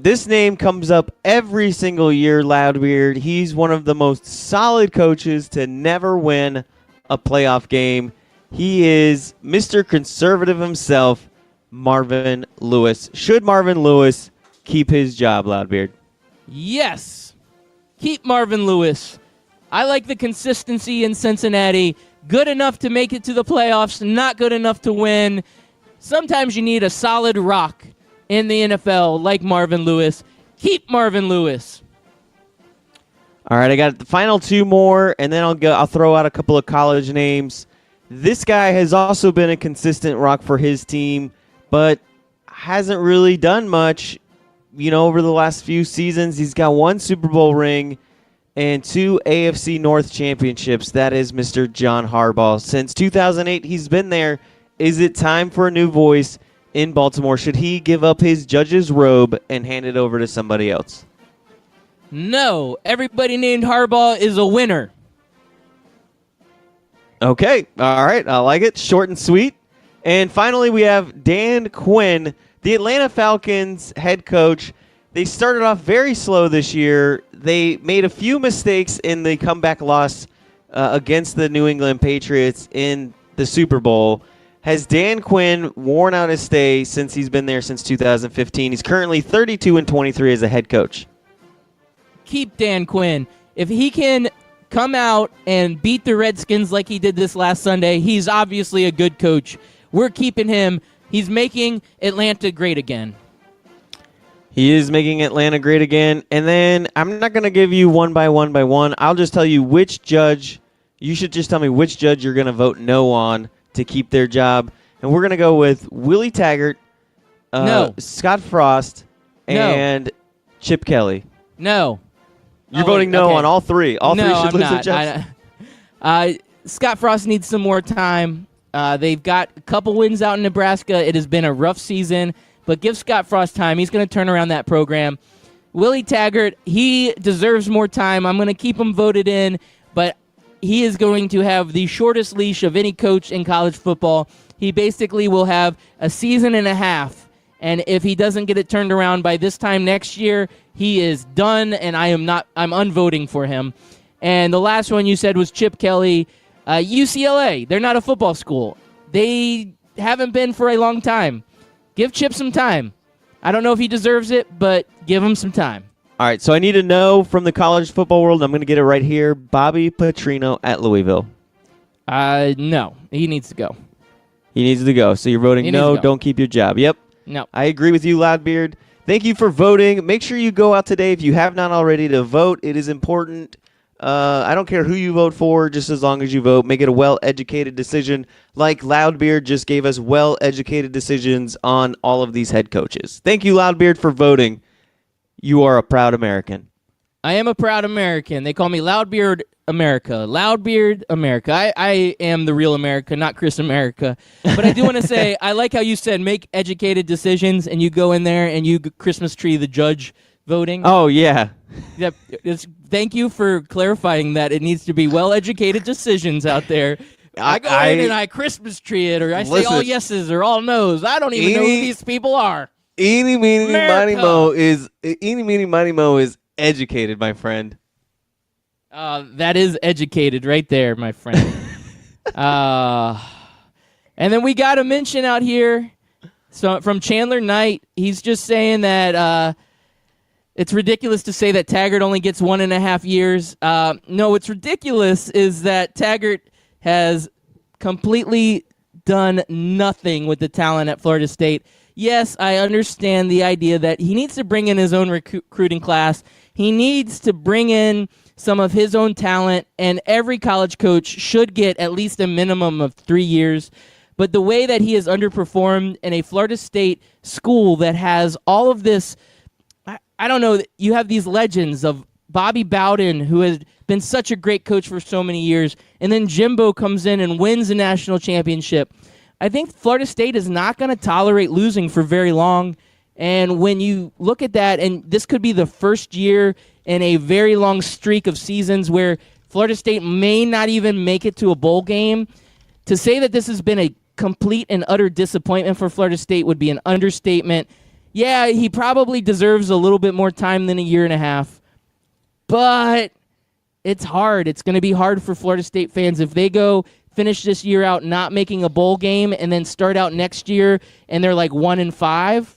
This name comes up every single year, Loudbeard. He's one of the most solid coaches to never win a playoff game. He is Mr. Conservative himself, Marvin Lewis. Should Marvin Lewis keep his job, Loudbeard? Yes. Keep Marvin Lewis. I like the consistency in Cincinnati. Good enough to make it to the playoffs, not good enough to win. Sometimes you need a solid rock in the NFL like Marvin Lewis. Keep Marvin Lewis. All right, I got the final two more, and then I'll throw out a couple of college names. This guy has also been a consistent rock for his team, but hasn't really done much, over the last few seasons. He's got one Super Bowl ring and 2 AFC North championships. That is Mr. John Harbaugh. Since 2008, he's been there. Is it time for a new voice in Baltimore? Should he give up his judge's robe and hand it over to somebody else? No. Everybody named Harbaugh is a winner. Okay. All right. I like it. Short and sweet. And finally, we have Dan Quinn, the Atlanta Falcons head coach. They started off very slow this year. They made a few mistakes in the comeback loss against the New England Patriots in the Super Bowl. Has Dan Quinn worn out his stay since he's been there since 2015? He's currently 32-23 as a head coach. Keep Dan Quinn. If he can come out and beat the Redskins like he did this last Sunday, he's obviously a good coach. We're keeping him. He's making Atlanta great again. He is making Atlanta great again. And then I'm not going to give you one by one. I'll just tell you which judge. You should just tell me which judge you're going to vote no on to keep their job. And we're going to go with Willie Taggart, No. Scott Frost, and Chip Kelly. No. You're voting no okay. on all three. All no, three should I'm lose their not. jobs. Scott Frost needs some more time. They've got a couple wins out in Nebraska. It has been a rough season, but give Scott Frost time. He's going to turn around that program. Willie Taggart, he deserves more time. I'm going to keep him voted in, but he is going to have the shortest leash of any coach in college football. He basically will have a season and a half, and if he doesn't get it turned around by this time next year, he is done, and I'm unvoting for him. And the last one you said was Chip Kelly. UCLA, they're not a football school. They haven't been for a long time. Give Chip some time. I don't know if he deserves it, but give him some time. All right, so I need to know from the college football world. I'm going to get it right here. Bobby Petrino at Louisville. No, he needs to go. He needs to go. So you're voting no, don't keep your job. Yep. No. I agree with you, Loudbeard. Thank you for voting. Make sure you go out today if you have not already to vote. It is important. I don't care who you vote for, just as long as you vote. Make it a well-educated decision, like Loudbeard just gave us well-educated decisions on all of these head coaches. Thank you, Loudbeard, for voting. You are a proud American. I am a proud American. They call me Loudbeard America. Loudbeard America. I am the real America, not Chris America. But I do want to say, I like how you said make educated decisions, and you go in there and you Christmas tree the judge voting. Oh, yeah. Yep. Thank you for clarifying that it needs to be well-educated decisions out there. I go in and I Christmas tree it, or I say all yeses or all no's. I don't even know who these people are. Eeny, meeny, miny, mo is educated, my friend. That is educated right there, my friend. And then we got a mention out here from Chandler Knight. He's just saying that it's ridiculous to say that Taggart only gets 1.5 years. No, what's ridiculous is that Taggart has completely done nothing with the talent at Florida State. Yes, I understand the idea that he needs to bring in his own recruiting class. He needs to bring in some of his own talent, and every college coach should get at least a minimum of 3 years. But the way that he has underperformed in a Florida State school that has all of this, I don't know, you have these legends of Bobby Bowden, who has been such a great coach for so many years, and then Jimbo comes in and wins a national championship. I think Florida State is not going to tolerate losing for very long. And when you look at that, and this could be the first year in a very long streak of seasons where Florida State may not even make it to a bowl game, to say that this has been a complete and utter disappointment for Florida State would be an understatement. Yeah, he probably deserves a little bit more time than 1.5 years, but it's hard. It's going to be hard for Florida State fans if they go finish this year out not making a bowl game and then start out next year and they're like 1-5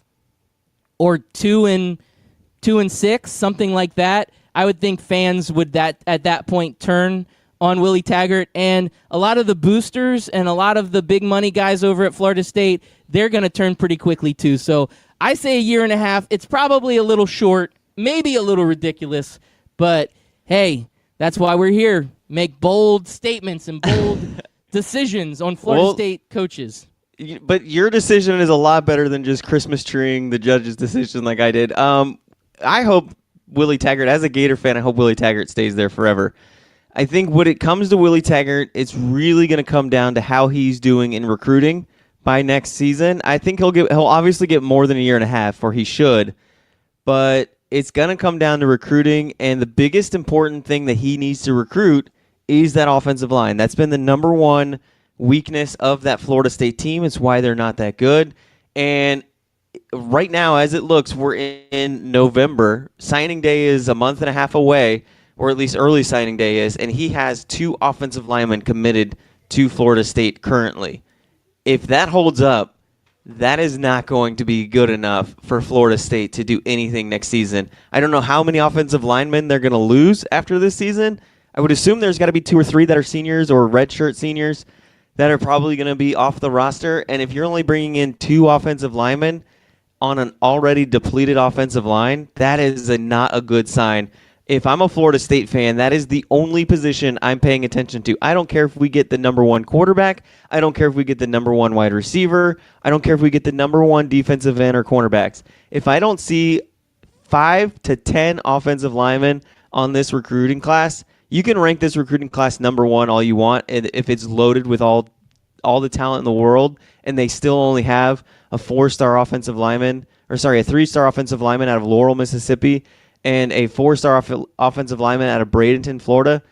or 2-6, something like that. I would think fans would at that point turn on Willie Taggart, and a lot of the boosters and a lot of the big money guys over at Florida State, they're going to turn pretty quickly too. So I say 1.5 years. It's probably a little short, maybe a little ridiculous, but hey, that's why we're here. Make bold statements and bold decisions on Florida State coaches. But your decision is a lot better than just Christmas treeing the judge's decision like I did. I hope Willie Taggart, as a Gator fan, I hope Willie Taggart stays there forever. I think when it comes to Willie Taggart, it's really going to come down to how he's doing in recruiting by next season. I think he'll obviously get more than 1.5 years, or he should, but it's going to come down to recruiting, and the biggest important thing that he needs to recruit is that offensive line. That's been the number one weakness of that Florida State team. It's why they're not that good. And right now, as it looks, we're in November. Signing day is a month and a half away, or at least early signing day is, and he has 2 offensive linemen committed to Florida State currently. If that holds up, that is not going to be good enough for Florida State to do anything next season. I don't know how many offensive linemen they're going to lose after this season. I would assume there's got to be 2 or 3 that are seniors or redshirt seniors that are probably going to be off the roster. And if you're only bringing in 2 offensive linemen on an already depleted offensive line, that is not a good sign. If I'm a Florida State fan, that is the only position I'm paying attention to. I don't care if we get the number 1 quarterback. I don't care if we get the number 1 wide receiver. I don't care if we get the number 1 defensive end or cornerbacks. If I don't see 5 to 10 offensive linemen on this recruiting class, you can rank this recruiting class number 1 all you want, and if it's loaded with all the talent in the world, and they still only have a 4-star offensive lineman, a 3-star offensive lineman out of Laurel, Mississippi, and a 4-star offensive lineman out of Bradenton, Florida,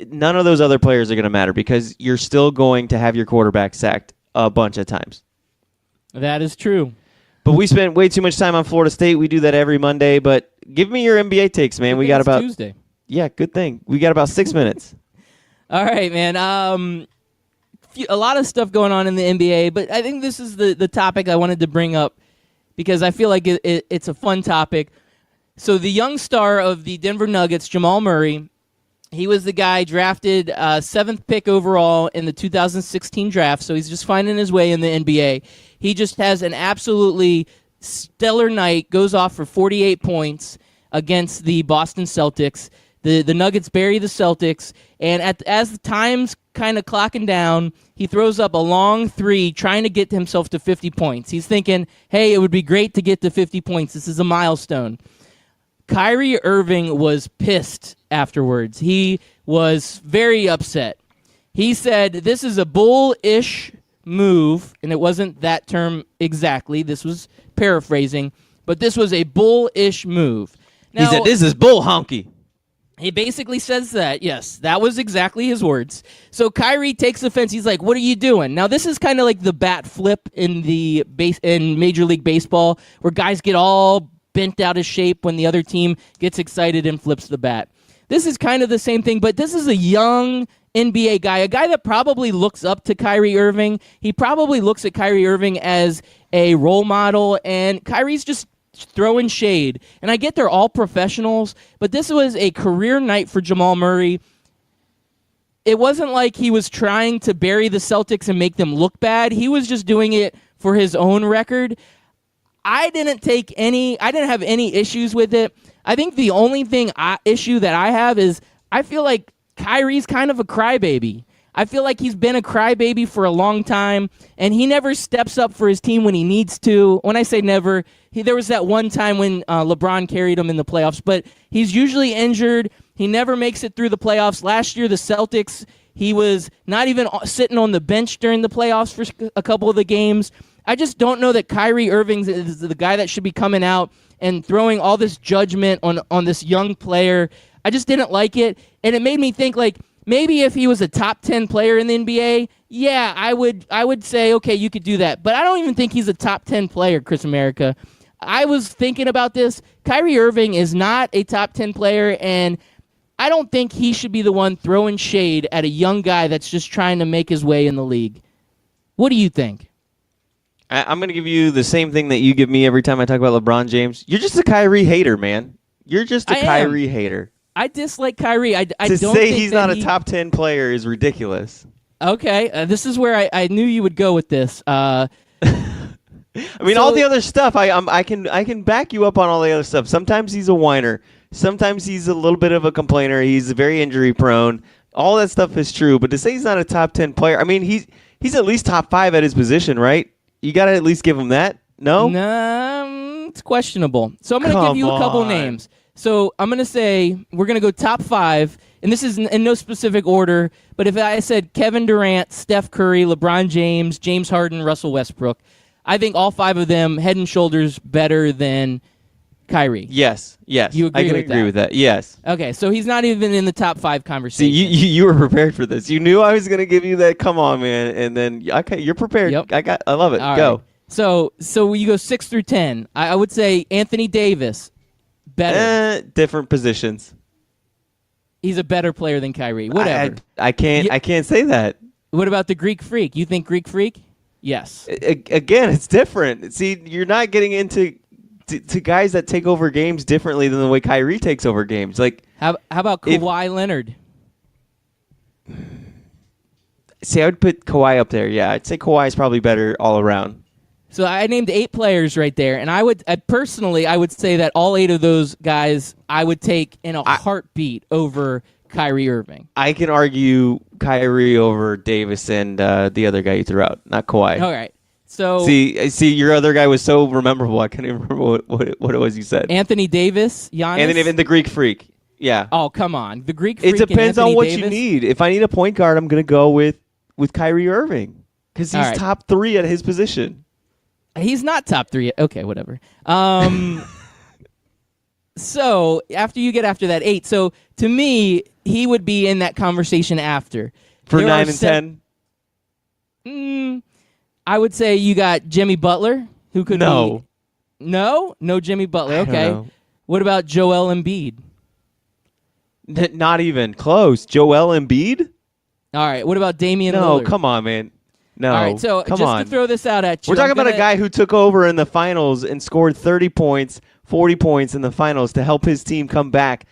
none of those other players are going to matter because you're still going to have your quarterback sacked a bunch of times. That is true. But we spent way too much time on Florida State. We do that every Monday. But give me your NBA takes, man. We got about Tuesday. Yeah, good thing. We got about 6 minutes. All right, man. A lot of stuff going on in the NBA, but I think this is the topic I wanted to bring up because I feel like it's a fun topic. So the young star of the Denver Nuggets, Jamal Murray, he was the guy drafted 7th pick overall in the 2016 draft, so he's just finding his way in the NBA. He just has an absolutely stellar night, goes off for 48 points against the Boston Celtics. The Nuggets bury the Celtics, and as the time's kind of clocking down, he throws up a long 3 trying to get himself to 50 points. He's thinking, hey, it would be great to get to 50 points. This is a milestone. Kyrie Irving was pissed afterwards. He was very upset. He said, this is a bullish move, and it wasn't that term exactly. This was paraphrasing, but this was a bullish move. Now, he said, this is bull honky. He basically says that, yes. That was exactly his words. So Kyrie takes offense. He's like, what are you doing? Now, this is kind of like the bat flip in Major League Baseball, where guys get all bent out of shape when the other team gets excited and flips the bat. this is kind of the same thing, but this is a young NBA guy, a guy that probably looks up to Kyrie Irving. He probably looks at Kyrie Irving as a role model, and Kyrie's just throwing shade. And I get they're all professionals, but this was a career night for Jamal Murray. It wasn't like he was trying to bury the Celtics and make them look bad. He was just doing it for his own record. I didn't have any issues with it. I think the only issue that I have is I feel like Kyrie's kind of a crybaby. I feel like he's been a crybaby for a long time, and he never steps up for his team when he needs to. When I say never, there was that one time when LeBron carried him in the playoffs, but he's usually injured. He never makes it through the playoffs. Last year, the Celtics, he was not even sitting on the bench during the playoffs for a couple of the games. I just don't know that Kyrie Irving is the guy that should be coming out and throwing all this judgment on this young player. I just didn't like it, and it made me think, like, maybe if he was a top 10 player in the NBA, yeah, I would say, okay, you could do that. But I don't even think he's a top 10 player, Chris America. I was thinking about this. Kyrie Irving is not a top 10 player, and I don't think he should be the one throwing shade at a young guy that's just trying to make his way in the league. What do you think? I'm going to give you the same thing that you give me every time I talk about LeBron James. You're just a Kyrie hater, man. You're just a Kyrie hater. I dislike Kyrie. I don't to say think he's not a top 10 player is ridiculous. Okay, this is where I knew you would go with this. I mean, all the other stuff, I can back you up on all the other stuff. Sometimes he's a whiner. Sometimes he's a little bit of a complainer. He's very injury prone. All that stuff is true. But to say he's not a top 10 player, I mean, he's at least top 5 at his position, right? You got to at least give him that. No? No, it's questionable. So I'm going to give you a couple names. So I'm going to say we're going to go top 5, and this is in no specific order, but if I said Kevin Durant, Steph Curry, LeBron James, James Harden, Russell Westbrook, I think all 5 of them head and shoulders better than Kyrie. Yes. You agree I can with agree with that. Yes. Okay, so he's not even in the top 5 conversation. See, you were prepared for this. You knew I was going to give you that. Come on, man. And then okay, you're prepared. Yep. I love it. All Go. Right. So you go 6 through 10. I would say Anthony Davis, better. Different positions. He's a better player than Kyrie. Whatever. I can't say that. What about the Greek Freak? You think Greek Freak? Yes. Again, it's different. See, you're not getting into to guys that take over games differently than the way Kyrie takes over games. Like, how about Kawhi Leonard? See, I would put Kawhi up there. Yeah, I'd say Kawhi is probably better all around. So I named 8 players right there, and I would say that all 8 of those guys I would take in a heartbeat over Kyrie Irving. I can argue Kyrie over Davis and the other guy you threw out, not Kawhi. All right. So see, your other guy was so memorable. I can't even remember what it was you said. Anthony Davis, Giannis. Anthony Davis, the Greek Freak. Yeah. Oh, come on, the Greek Freak. It depends on what Davis? you need. If I need a point guard, I'm going to go with Kyrie Irving because he's top 3 at his position. He's not top 3. Okay, whatever. So after that 8, so to me, he would be in that conversation after. For 9 and 10? I would say you got Jimmy Butler, who could be... No Jimmy Butler. Okay. What about Joel Embiid? Not even close. Joel Embiid? All right. What about Damian Lillard? No, come on, man. No. All right, so just to throw this out at you. We're talking about a guy who took over in the finals and scored 30 points, 40 points in the finals to help his team come back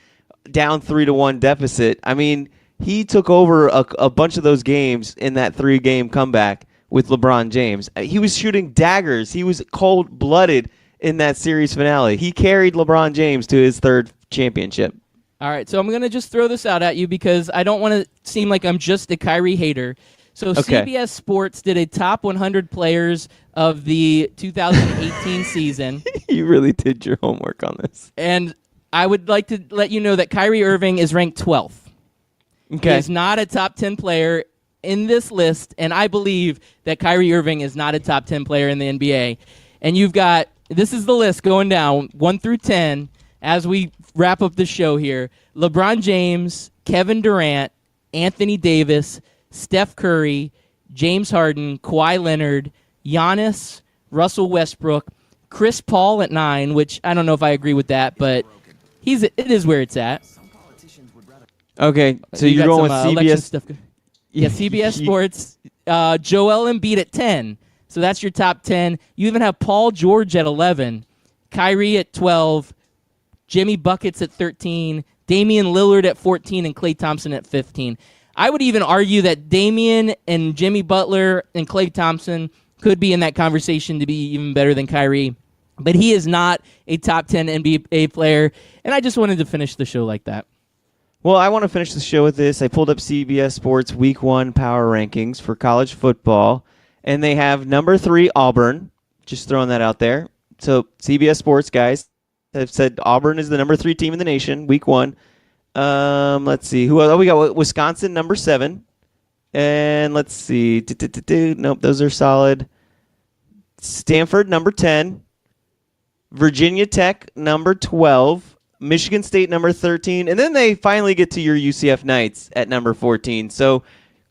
down 3-1 deficit. I mean, he took over a bunch of those games in that 3-game comeback with LeBron James. He was shooting daggers. He was cold-blooded in that series finale. He carried LeBron James to his 3rd championship. All right, so I'm going to just throw this out at you because I don't want to seem like I'm just a Kyrie hater. So CBS Sports did a top 100 players of the 2018 season. You really did your homework on this. And I would like to let you know that Kyrie Irving is ranked 12th. Okay. He is not a top 10 player in this list, and I believe that Kyrie Irving is not a top 10 player in the NBA. And you've got, this is the list going down, 1 through 10, as we wrap up the show here. LeBron James, Kevin Durant, Anthony Davis, Steph Curry, James Harden, Kawhi Leonard, Giannis, Russell Westbrook, Chris Paul at 9, which I don't know if I agree with that, but it is where it's at. Okay, so You you're got going with some, election CBS. stuff. Yeah, CBS Sports. Joel Embiid at 10. So that's your top 10. You even have Paul George at 11, Kyrie at 12, Jimmy Buckets at 13, Damian Lillard at 14, and Klay Thompson at 15. I would even argue that Damian and Jimmy Butler and Klay Thompson could be in that conversation to be even better than Kyrie. But he is not a top 10 NBA player, and I just wanted to finish the show like that. Well, I want to finish the show with this. I pulled up CBS Sports Week 1 power rankings for college football, and they have number 3 Auburn. Just throwing that out there. So CBS Sports guys have said Auburn is the number 3 team in the nation, Week 1. Let's see. Who else? Oh, we got Wisconsin, number 7. And let's see. Nope, those are solid. Stanford, number 10. Virginia Tech, number 12. Michigan State, number 13. And then they finally get to your UCF Knights at number 14. So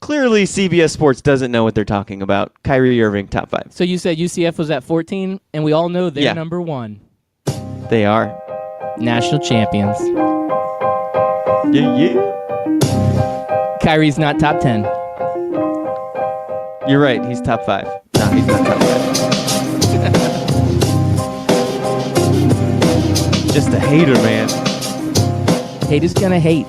clearly CBS Sports doesn't know what they're talking about. Kyrie Irving, top 5. So you said UCF was at 14, and we all know they're Yeah. number 1. They are. National champions. Yeah. Kyrie's not top 10. You're right. He's top 5. No, he's not top 5. Just a hater, man. Haters gonna hate.